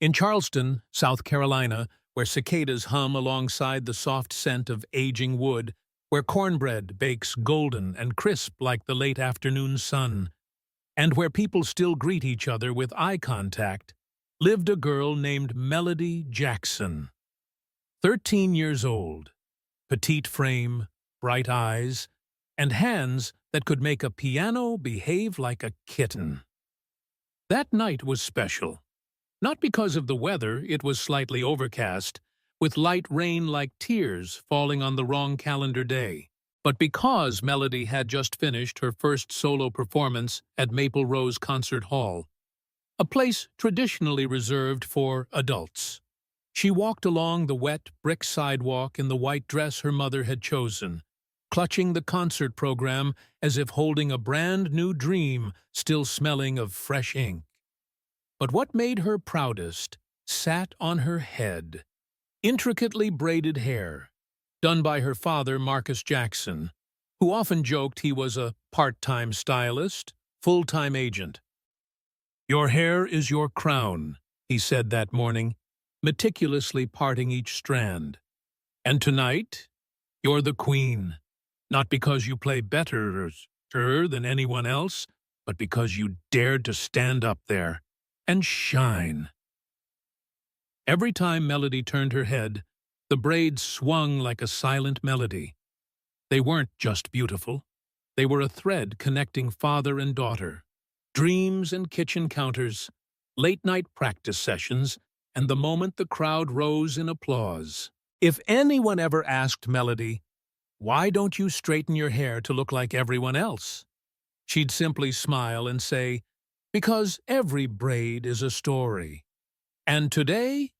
In Charleston, South Carolina, where cicadas hum alongside the soft scent of aging wood, where cornbread bakes golden and crisp like the late afternoon sun, and where people still greet each other with eye contact, lived a girl named Melody Jackson. 13 years old, petite frame, bright eyes, and hands that could make a piano behave like a kitten. That night was special. Not because of the weather, it was slightly overcast, with light rain like tears falling on the wrong calendar day, but because Melody had just finished her first solo performance at Maple Rose Concert Hall, a place traditionally reserved for adults. She walked along the wet brick sidewalk in the white dress her mother had chosen, clutching the concert program as if holding a brand new dream still smelling of fresh ink. But what made her proudest sat on her head. Intricately braided hair, done by her father, Marcus Jackson, who often joked he was a part-time stylist, full-time agent. "Your hair is your crown," he said that morning, meticulously parting each strand. "And tonight, you're the queen, not because you play better than anyone else, but because you dared to stand up there and shine." Every time Melody turned her head, the braids swung like a silent melody. They weren't just beautiful. They were a thread connecting father and daughter, dreams and kitchen counters, late-night practice sessions, and the moment the crowd rose in applause. If anyone ever asked Melody, "Why don't you straighten your hair to look like everyone else?" she'd simply smile and say, "Because every braid is a story. And today,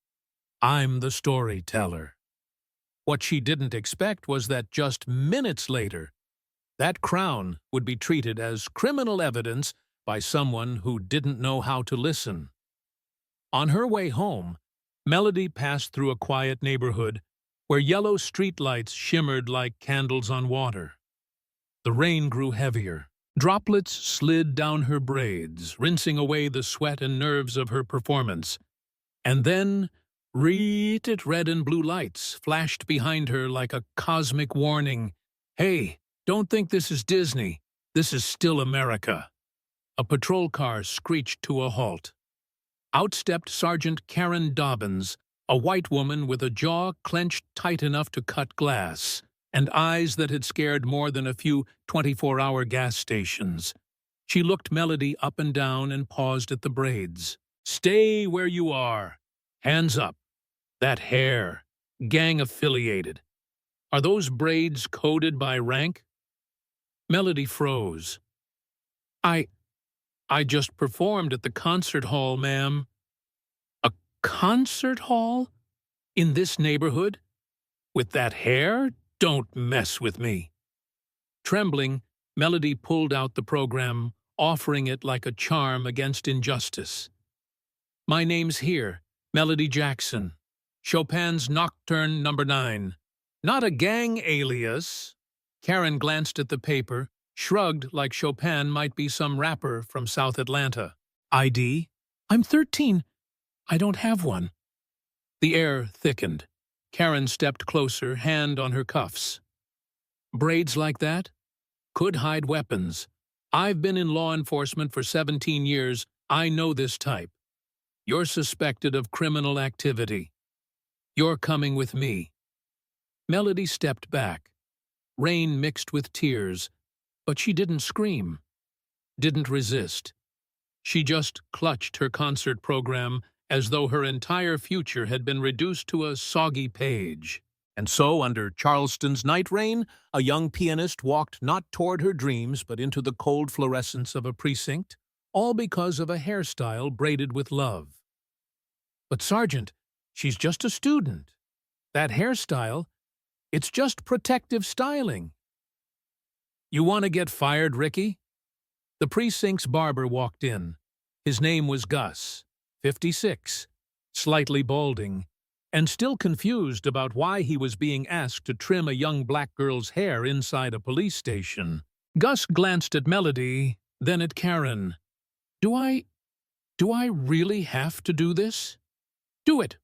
I'm the storyteller." What she didn't expect was that just minutes later, that crown would be treated as criminal evidence by someone who didn't know how to listen. On her way home, Melody passed through a quiet neighborhood where yellow streetlights shimmered like candles on water. The rain grew heavier. Droplets slid down her braids, rinsing away the sweat and nerves of her performance. And then, red and blue lights flashed behind her like a cosmic warning. "Hey, don't think this is Disney. This is still America." A patrol car screeched to a halt. Out stepped Sergeant Karen Dobbins, a white woman with a jaw clenched tight enough to cut glass, and eyes that had scared more than a few 24-hour gas stations. She looked Melody up and down and paused at the braids. "Stay where you are. Hands up. That hair. Gang affiliated. Are those braids coded by rank?" Melody froze. I just performed at the concert hall, ma'am." "A concert hall? In this neighborhood? With that hair? Don't mess with me." Trembling, Melody pulled out the program, offering it like a charm against injustice. "My name's here, Melody Jackson. Chopin's Nocturne No. 9. Not a gang alias." Karen glanced at the paper, shrugged like Chopin might be some rapper from South Atlanta. "ID? I'm 13. I don't have one." The air thickened. Karen stepped closer, hand on her cuffs. "Braids like that? Could hide weapons. I've been in law enforcement for 17 years. I know this type. You're suspected of criminal activity. You're coming with me." Melody stepped back. Rain mixed with tears, but she didn't scream, didn't resist. She just clutched her concert program as though her entire future had been reduced to a soggy page. And so, under Charleston's night rain, a young pianist walked not toward her dreams but into the cold fluorescence of a precinct, all because of a hairstyle braided with love. "But Sergeant, she's just a student. That hairstyle, it's just protective styling." "You want to get fired, Ricky?" The precinct's barber walked in. His name was Gus, 56, slightly balding, and still confused about why he was being asked to trim a young black girl's hair inside a police station. Gus glanced at Melody, then at Karen. Do I really have to do this?" Do it.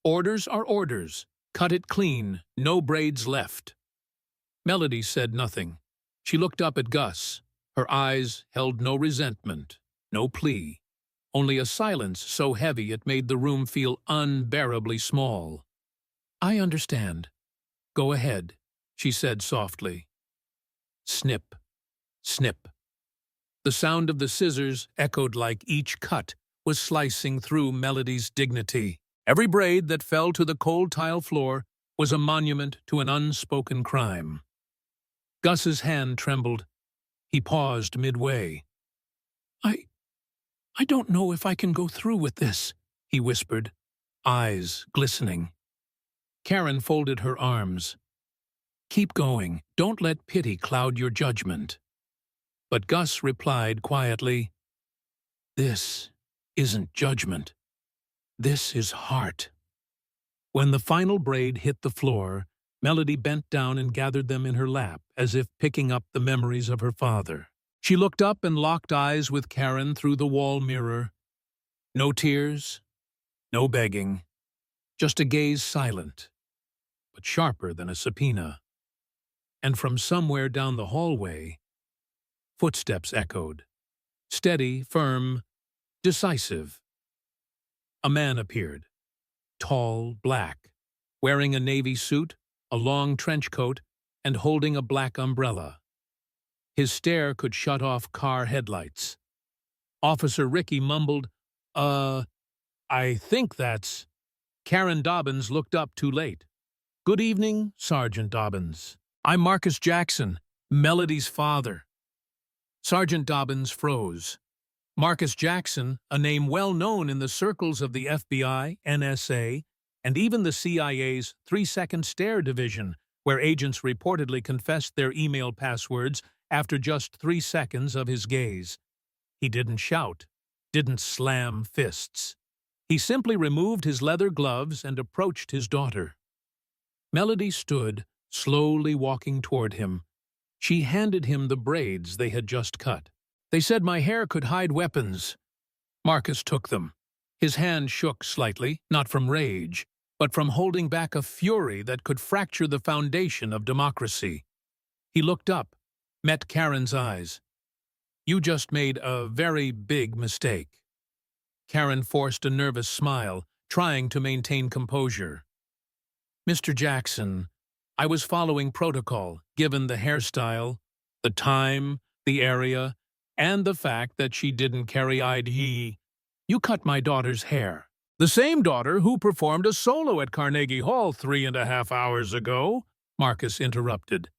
Orders are orders. Cut it clean. No braids left. Melody said nothing. She looked up at Gus. Her eyes held no resentment, no plea, only a silence so heavy it made the room feel unbearably small. I understand. Go ahead, she said softly. Snip, snip. The sound of the scissors echoed like each cut was slicing through Melody's dignity. Every braid that fell to the cold tile floor was a monument to an unspoken crime. Gus's hand trembled. He paused midway. I don't know if I can go through with this, he whispered, eyes glistening. Karen folded her arms. Keep going. Don't let pity cloud your judgment. But Gus replied quietly, This isn't judgment. This is heart. When the final braid hit the floor, Melody bent down and gathered them in her lap, as if picking up the memories of her father. She looked up and locked eyes with Karen through the wall mirror. No tears, no begging, just a gaze silent, but sharper than a subpoena. And from somewhere down the hallway, footsteps echoed. Steady, firm, decisive. A man appeared, tall, black, wearing a navy suit, a long trench coat, and holding a black umbrella. His stare could shut off car headlights. Officer Ricky mumbled, I think that's... Karen Dobbins looked up too late. Good evening, Sergeant Dobbins. I'm Marcus Jackson, Melody's father. Sergeant Dobbins froze. Marcus Jackson, a name well known in the circles of the FBI, NSA, and even the CIA's 3-second stare division, where agents reportedly confessed their email passwords after just 3 seconds of his gaze. He didn't shout, didn't slam fists. He simply removed his leather gloves and approached his daughter. Melody stood, slowly walking toward him. She handed him the braids they had just cut. They said my hair could hide weapons. Marcus took them. His hand shook slightly, not from rage, but from holding back a fury that could fracture the foundation of democracy. He looked up, met Karen's eyes. You just made a very big mistake. Karen forced a nervous smile, trying to maintain composure. Mr. Jackson, I was following protocol, given the hairstyle, the time, the area, and the fact that she didn't carry ID. You cut my daughter's hair. The same daughter who performed a solo at Carnegie Hall 3.5 hours ago, Marcus interrupted.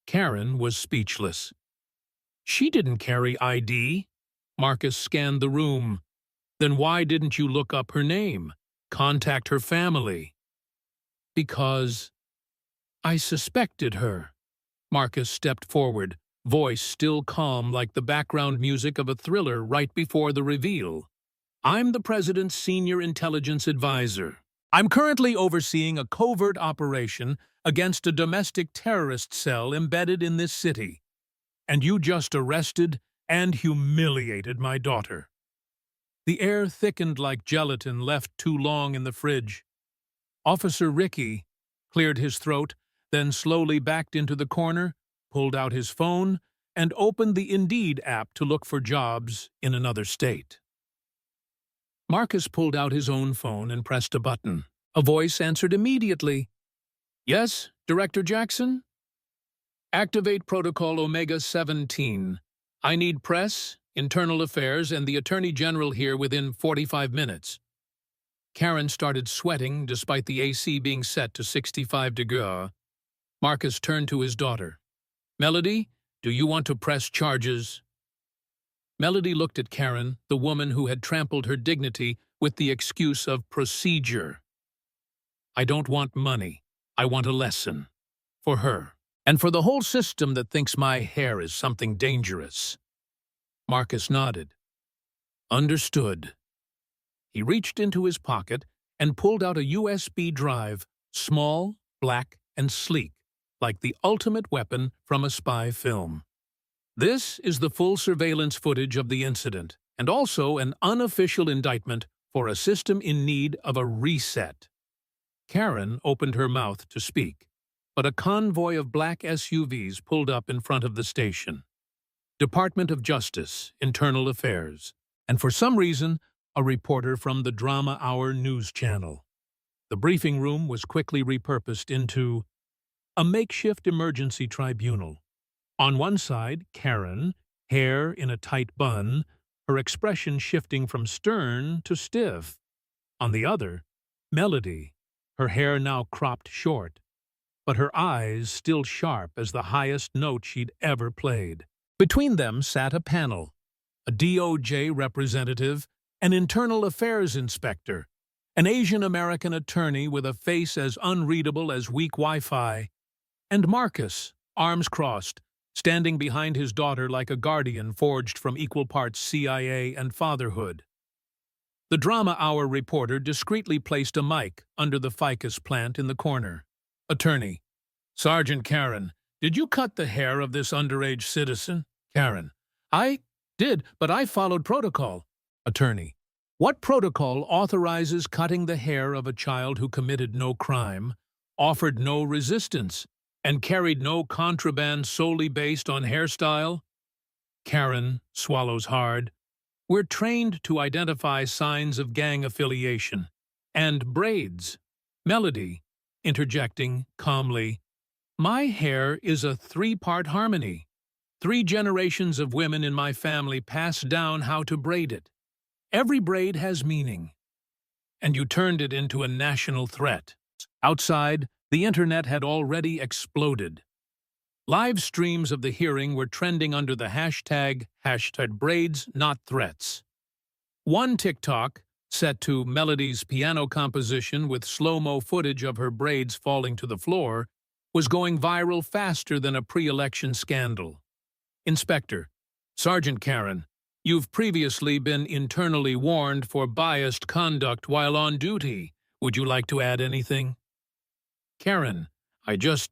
Karen was speechless. She didn't carry ID. Marcus scanned the room. Then why didn't you look up her name? Contact her family? Because I suspected her. Marcus stepped forward, voice still calm like the background music of a thriller right before the reveal. I'm the President's senior intelligence advisor. I'm currently overseeing a covert operation against a domestic terrorist cell embedded in this city. And you just arrested and humiliated my daughter. The air thickened like gelatin left too long in the fridge. Officer Ricky cleared his throat, then slowly backed into the corner, pulled out his phone, and opened the Indeed app to look for jobs in another state. Marcus pulled out his own phone and pressed a button. A voice answered immediately. Yes, Director Jackson? Activate Protocol Omega 17. I need press, internal affairs, and the Attorney General here within 45 minutes. Karen started sweating despite the AC being set to 65 degrees. Marcus turned to his daughter. Melody, do you want to press charges? Melody looked at Karen, the woman who had trampled her dignity with the excuse of procedure. I don't want money. I want a lesson. For her. And for the whole system that thinks my hair is something dangerous. Marcus nodded. Understood. He reached into his pocket and pulled out a USB drive, small, black, and sleek, like the ultimate weapon from a spy film. This is the full surveillance footage of the incident, and also an unofficial indictment for a system in need of a reset. Karen opened her mouth to speak, but a convoy of black SUVs pulled up in front of the station. Department of Justice, Internal Affairs, and for some reason, a reporter from the Drama Hour news channel. The briefing room was quickly repurposed into a makeshift emergency tribunal. On one side, Karen, hair in a tight bun, her expression shifting from stern to stiff. On the other, Melody, her hair now cropped short, but her eyes still sharp as the highest note she'd ever played. Between them sat a panel, a DOJ representative, an internal affairs inspector, an Asian American attorney with a face as unreadable as weak Wi-Fi, and Marcus, arms crossed, standing behind his daughter like a guardian forged from equal parts CIA and fatherhood. The Drama Hour reporter discreetly placed a mic under the ficus plant in the corner. Attorney: Sergeant Karen, did you cut the hair of this underage citizen? Karen: I did, but I followed protocol. Attorney: What protocol authorizes cutting the hair of a child who committed no crime, offered no resistance, and carried no contraband solely based on hairstyle? Karen swallows hard. We're trained to identify signs of gang affiliation. And braids. Melody, interjecting calmly. My hair is a three-part harmony. 3 generations of women in my family passed down how to braid it. Every braid has meaning. And you turned it into a national threat. Outside, the internet had already exploded. Live streams of the hearing were trending under the hashtag braids not threats. One TikTok, set to Melody's piano composition with slow-mo footage of her braids falling to the floor, was going viral faster than a pre-election scandal. Inspector: Sergeant Karen, you've previously been internally warned for biased conduct while on duty. Would you like to add anything? Karen: I just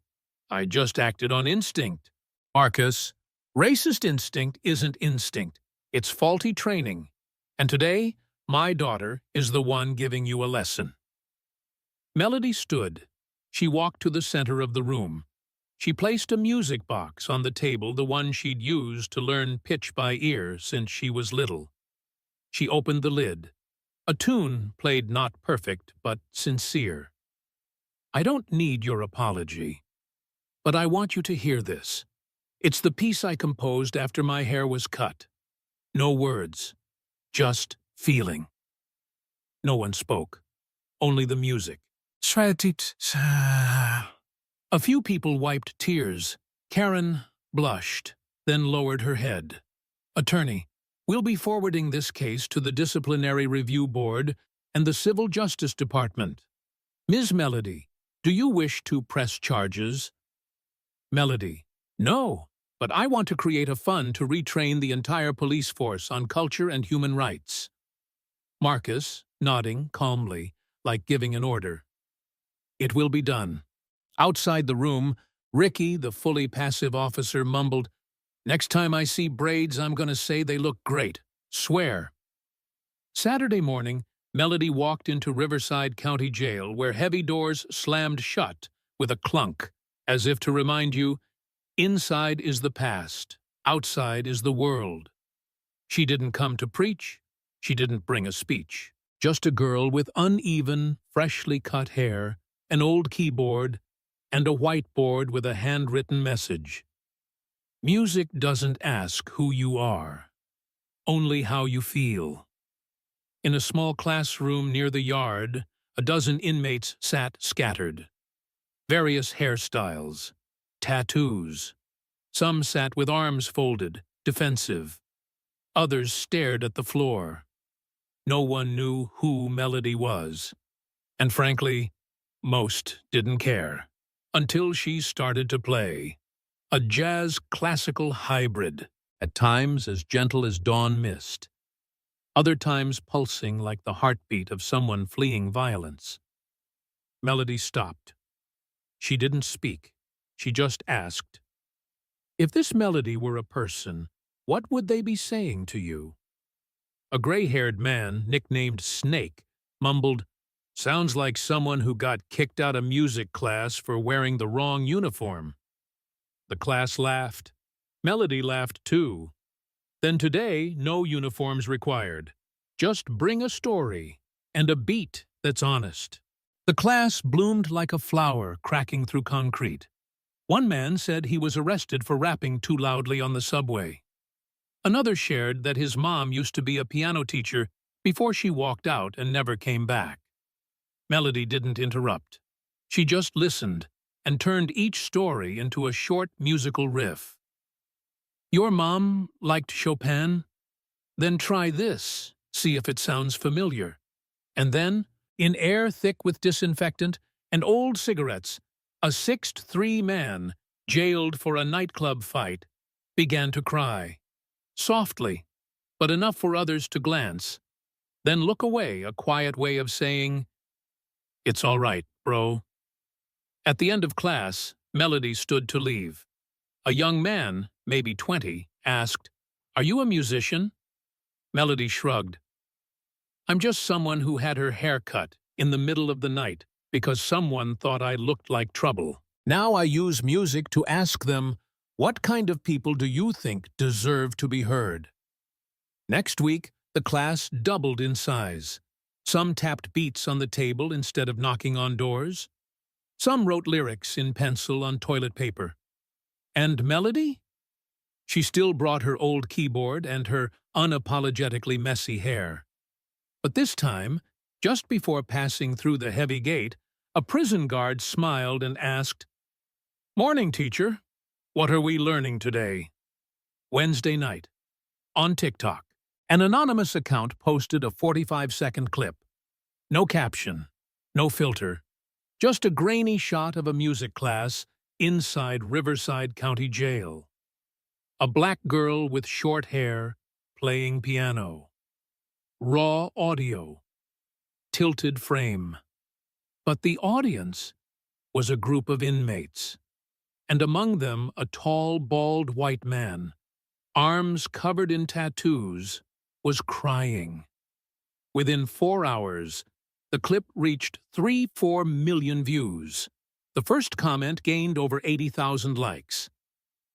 acted on instinct. Marcus: Racist instinct isn't instinct. It's faulty training. And today, my daughter is the one giving you a lesson. Melody stood. She walked to the center of the room. She placed a music box on the table, the one she'd used to learn pitch by ear since she was little. She opened the lid. A tune played not perfect, but sincere. I don't need your apology, but I want you to hear this. It's the piece I composed after my hair was cut. No words, just feeling. No one spoke, only the music. A few people wiped tears. Karen blushed, then lowered her head. Attorney: We'll be forwarding this case to the Disciplinary Review Board and the Civil Justice Department. Ms. Melody, do you wish to press charges? Melody: No, but I want to create a fund to retrain the entire police force on culture and human rights. Marcus, nodding calmly, like giving an order. It will be done. Outside the room, Ricky, the fully passive officer, mumbled, Next time I see braids, I'm going to say they look great. Swear. Saturday morning, Melody walked into Riverside County Jail, where heavy doors slammed shut with a clunk, as if to remind you, inside is the past, outside is the world. She didn't come to preach. She didn't bring a speech. Just a girl with uneven, freshly cut hair, an old keyboard, and a whiteboard with a handwritten message. Music doesn't ask who you are, only how you feel. In a small classroom near the yard, a dozen inmates sat scattered. Various hairstyles, tattoos. Some sat with arms folded, defensive. Others stared at the floor. No one knew who Melody was. And frankly, most didn't care. Until she started to play. A jazz-classical hybrid, at times as gentle as dawn mist, other times pulsing like the heartbeat of someone fleeing violence. Melody stopped. She didn't speak. She just asked, If this melody were a person, what would they be saying to you? A gray-haired man, nicknamed Snake, mumbled, "Sounds like someone who got kicked out of music class for wearing the wrong uniform." The class laughed. Melody laughed too. Then today, no uniforms required. Just bring a story and a beat that's honest. The class bloomed like a flower cracking through concrete. One man said he was arrested for rapping too loudly on the subway. Another shared that his mom used to be a piano teacher before she walked out and never came back. Melody didn't interrupt. She just listened and turned each story into a short musical riff. "Your mom liked Chopin? Then try this, see if it sounds familiar." And then, in air thick with disinfectant and old cigarettes, a 6'3" man, jailed for a nightclub fight, began to cry. Softly, but enough for others to glance, then look away, a quiet way of saying, "It's all right, bro." At the end of class, Melody stood to leave. A young man, maybe 20, asked, "Are you a musician?" Melody shrugged. "I'm just someone who had her hair cut in the middle of the night because someone thought I looked like trouble. Now I use music to ask them, what kind of people do you think deserve to be heard?" Next week, the class doubled in size. Some tapped beats on the table instead of knocking on doors. Some wrote lyrics in pencil on toilet paper. And Melody? She still brought her old keyboard and her unapologetically messy hair. But this time, just before passing through the heavy gate, a prison guard smiled and asked, "Morning, teacher. What are we learning today?" Wednesday night. On TikTok, an anonymous account posted a 45-second clip. No caption, no filter, just a grainy shot of a music class inside Riverside County Jail. A black girl with short hair playing piano. Raw audio. Tilted frame. But the audience was a group of inmates, and among them a tall, bald white man, arms covered in tattoos, was crying. Within 4 hours, the clip reached 3-4 million views. The first comment gained over 80,000 likes.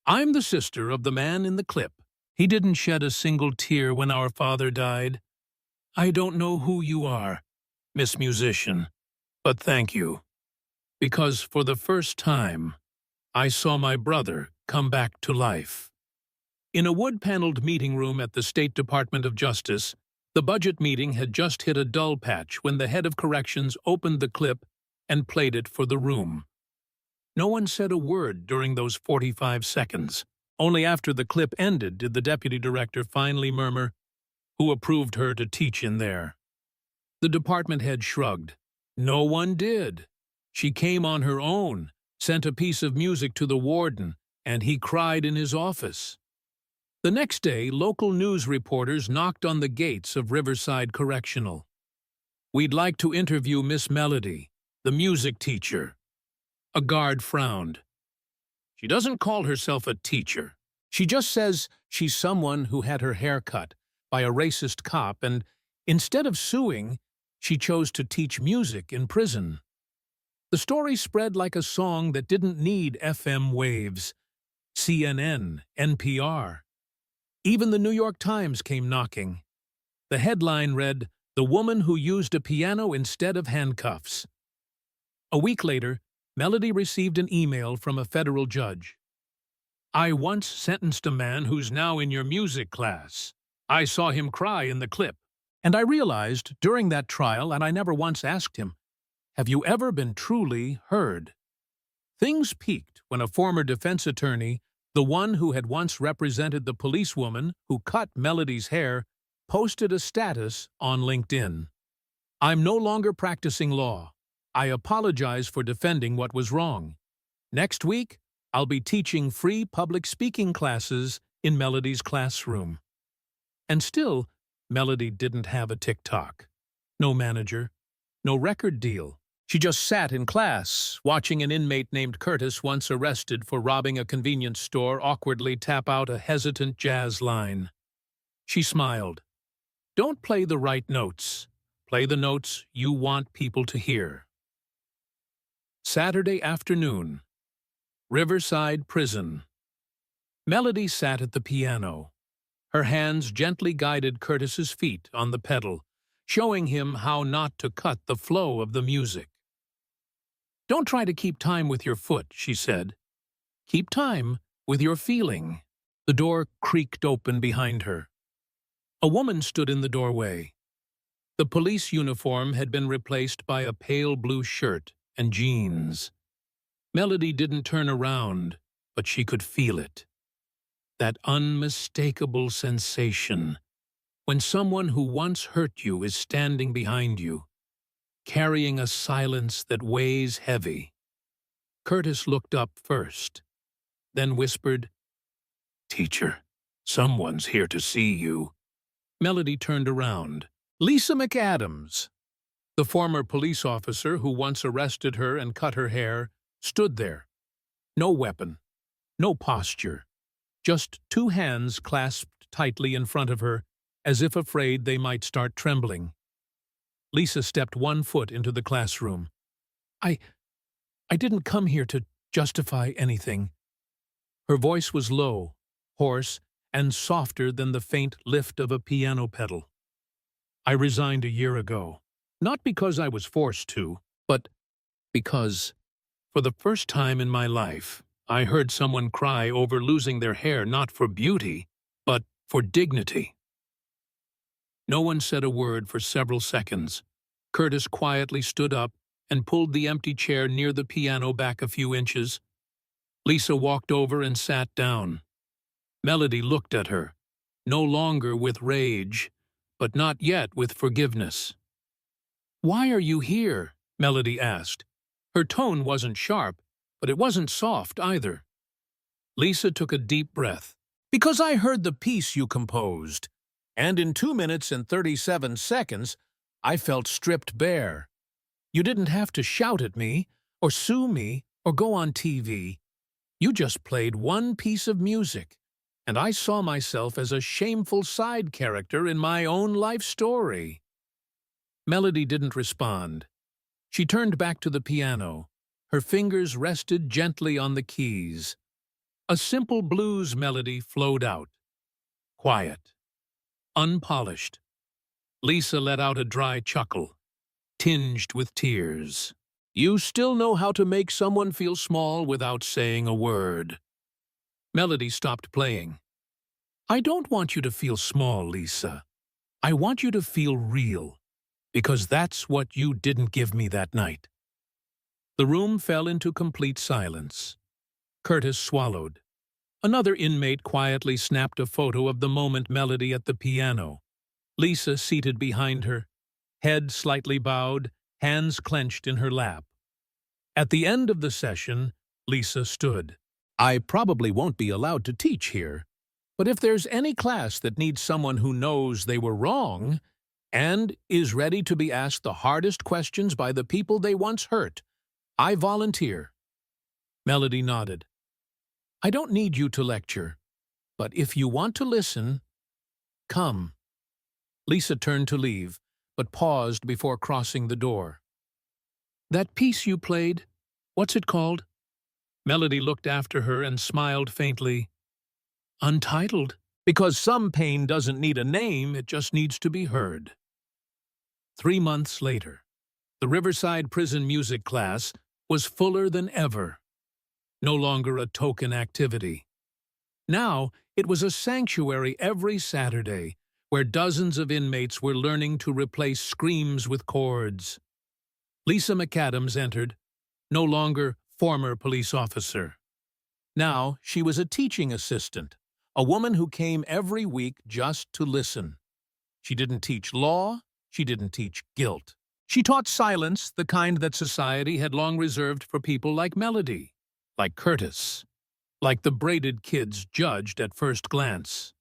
"I'm the sister of the man in the clip. He didn't shed a single tear when our father died. I don't know who you are, Miss Musician, but thank you. Because for the first time, I saw my brother come back to life." In a wood-paneled meeting room at the State Department of Justice, the budget meeting had just hit a dull patch when the head of corrections opened the clip and played it for the room. No one said a word during those 45 seconds. Only after the clip ended did the deputy director finally murmur, "Who approved her to teach in there?" The department head shrugged. "No one did. She came on her own, sent a piece of music to the warden, and he cried in his office." The next day, local news reporters knocked on the gates of Riverside Correctional. "We'd like to interview Miss Melody, the music teacher." A guard frowned. "She doesn't call herself a teacher. She just says she's someone who had her hair cut by a racist cop, and instead of suing, she chose to teach music in prison." The story spread like a song that didn't need FM waves. CNN, NPR. Even the New York Times came knocking. The headline read, "The woman who used a piano instead of handcuffs." A week later, Melody received an email from a federal judge. "I once sentenced a man who's now in your music class. I saw him cry in the clip. And I realized during that trial, and I never once asked him, have you ever been truly heard?" Things peaked when a former defense attorney, the one who had once represented the policewoman who cut Melody's hair, posted a status on LinkedIn. "I'm no longer practicing law. I apologize for defending what was wrong. Next week, I'll be teaching free public speaking classes in Melody's classroom." And still, Melody didn't have a TikTok. No manager. No record deal. She just sat in class, watching an inmate named Curtis, once arrested for robbing a convenience store, awkwardly tap out a hesitant jazz line. She smiled. Don't play the right notes. Play the notes you want people to hear. Saturday afternoon. Riverside Prison. Melody sat at the piano. Her hands gently guided Curtis's feet on the pedal, showing him how not to cut the flow of the music. "Don't try to keep time with your foot," she said. "Keep time with your feeling." The door creaked open behind her. A woman stood in the doorway. The police uniform had been replaced by a pale blue shirt and jeans. Melody didn't turn around, but she could feel it. That unmistakable sensation when someone who once hurt you is standing behind you, carrying a silence that weighs heavy. Curtis looked up first, then whispered, "Teacher, someone's here to see you." Melody turned around. Lisa McAdams, the former police officer who once arrested her and cut her hair, stood there. No weapon, no posture, just two hands clasped tightly in front of her, as if afraid they might start trembling. Lisa stepped one foot into the classroom. I didn't come here to justify anything." Her voice was low, hoarse, and softer than the faint lift of a piano pedal. "I resigned a year ago, not because I was forced to, but because, for the first time in my life, I heard someone cry over losing their hair not for beauty, but for dignity." No one said a word for several seconds. Curtis quietly stood up and pulled the empty chair near the piano back a few inches. Lisa walked over and sat down. Melody looked at her, no longer with rage, but not yet with forgiveness. "Why are you here?" Melody asked. Her tone wasn't sharp, but it wasn't soft either. Lisa took a deep breath. "Because I heard the piece you composed, and in 2 minutes and 37 seconds, I felt stripped bare. You didn't have to shout at me, or sue me, or go on TV. You just played one piece of music, and I saw myself as a shameful side character in my own life story." Melody didn't respond. She turned back to the piano. Her fingers rested gently on the keys. A simple blues melody flowed out. Quiet. Unpolished. Lisa let out a dry chuckle, tinged with tears. "You still know how to make someone feel small without saying a word." Melody stopped playing. "I don't want you to feel small, Lisa. I want you to feel real, because that's what you didn't give me that night." The room fell into complete silence. Curtis swallowed. Another inmate quietly snapped a photo of the moment Melody at the piano. Lisa seated behind her, head slightly bowed, hands clenched in her lap. At the end of the session, Lisa stood. "I probably won't be allowed to teach here, but if there's any class that needs someone who knows they were wrong and is ready to be asked the hardest questions by the people they once hurt, I volunteer." Melody nodded. "I don't need you to lecture, but if you want to listen, come." Lisa turned to leave, but paused before crossing the door. "That piece you played, what's it called?" Melody looked after her and smiled faintly. "Untitled, because some pain doesn't need a name, it just needs to be heard." 3 months later, the Riverside Prison music class was fuller than ever. No longer a token activity. Now it was a sanctuary every Saturday, where dozens of inmates were learning to replace screams with chords. Lisa McAdams entered, no longer former police officer. Now she was a teaching assistant, a woman who came every week just to listen. She didn't teach law, she didn't teach guilt. She taught silence, the kind that society had long reserved for people like Melody, like Curtis, like the braided kids judged at first glance.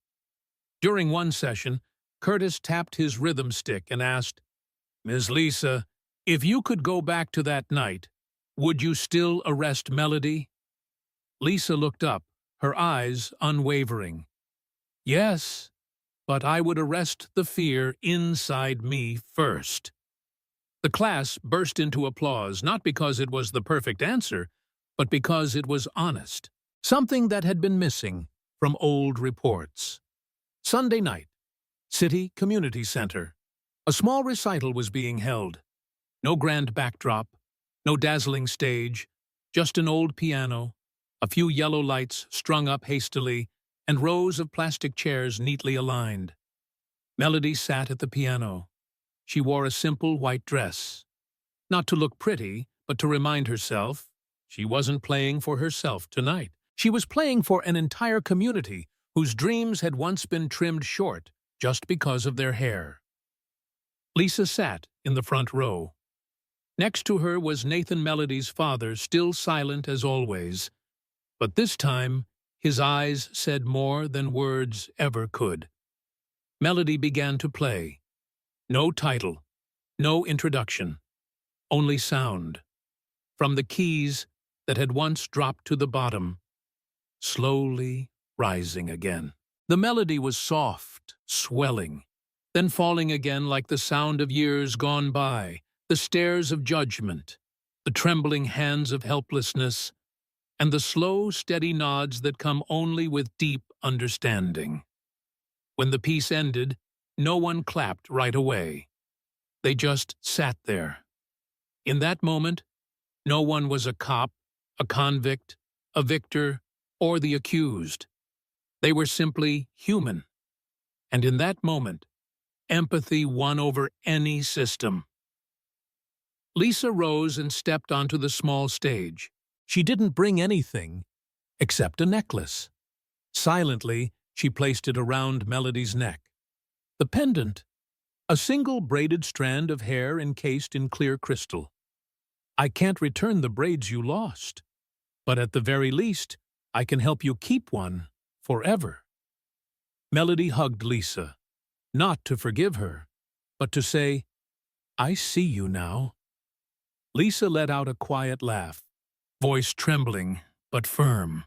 During one session, Curtis tapped his rhythm stick and asked, "Miss Lisa, if you could go back to that night, would you still arrest Melody?" Lisa looked up, her eyes unwavering. "Yes, but I would arrest the fear inside me first. The class burst into applause, not because it was the perfect answer, but because it was honest, something that had been missing from old reports. Sunday night, City Community Center. A small recital was being held. No grand backdrop, no dazzling stage, just an old piano, a few yellow lights strung up hastily, and rows of plastic chairs neatly aligned. Melody sat at the piano. She wore a simple white dress. Not to look pretty, but to remind herself she wasn't playing for herself tonight. She was playing for an entire community whose dreams had once been trimmed short just because of their hair. Lisa sat in the front row. Next to her was Nathan Melody's father, still silent as always. But this time, his eyes said more than words ever could. Melody began to play. No title, no introduction, only sound. From the keys that had once dropped to the bottom, slowly rising again. The melody was soft, swelling, then falling again like the sound of years gone by, the stares of judgment, the trembling hands of helplessness, and the slow, steady nods that come only with deep understanding. When the piece ended, no one clapped right away. They just sat there. In that moment, no one was a cop, a convict, a victor, or the accused. They were simply human. And in that moment, empathy won over any system. Lisa rose and stepped onto the small stage. She didn't bring anything except a necklace. Silently, she placed it around Melody's neck. The pendant, a single braided strand of hair encased in clear crystal. I can't return the braids you lost, but at the very least, I can help you keep one forever. Melody hugged Lisa, not to forgive her, but to say, I see you now. Lisa let out a quiet laugh, voice trembling but firm.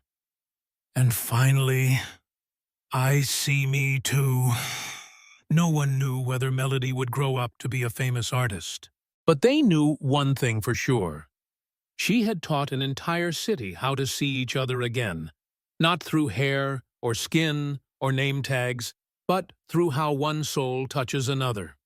And finally, I see me too. No one knew whether Melody would grow up to be a famous artist. But they knew one thing for sure. She had taught an entire city how to see each other again, not through hair or skin or name tags, but through how one soul touches another.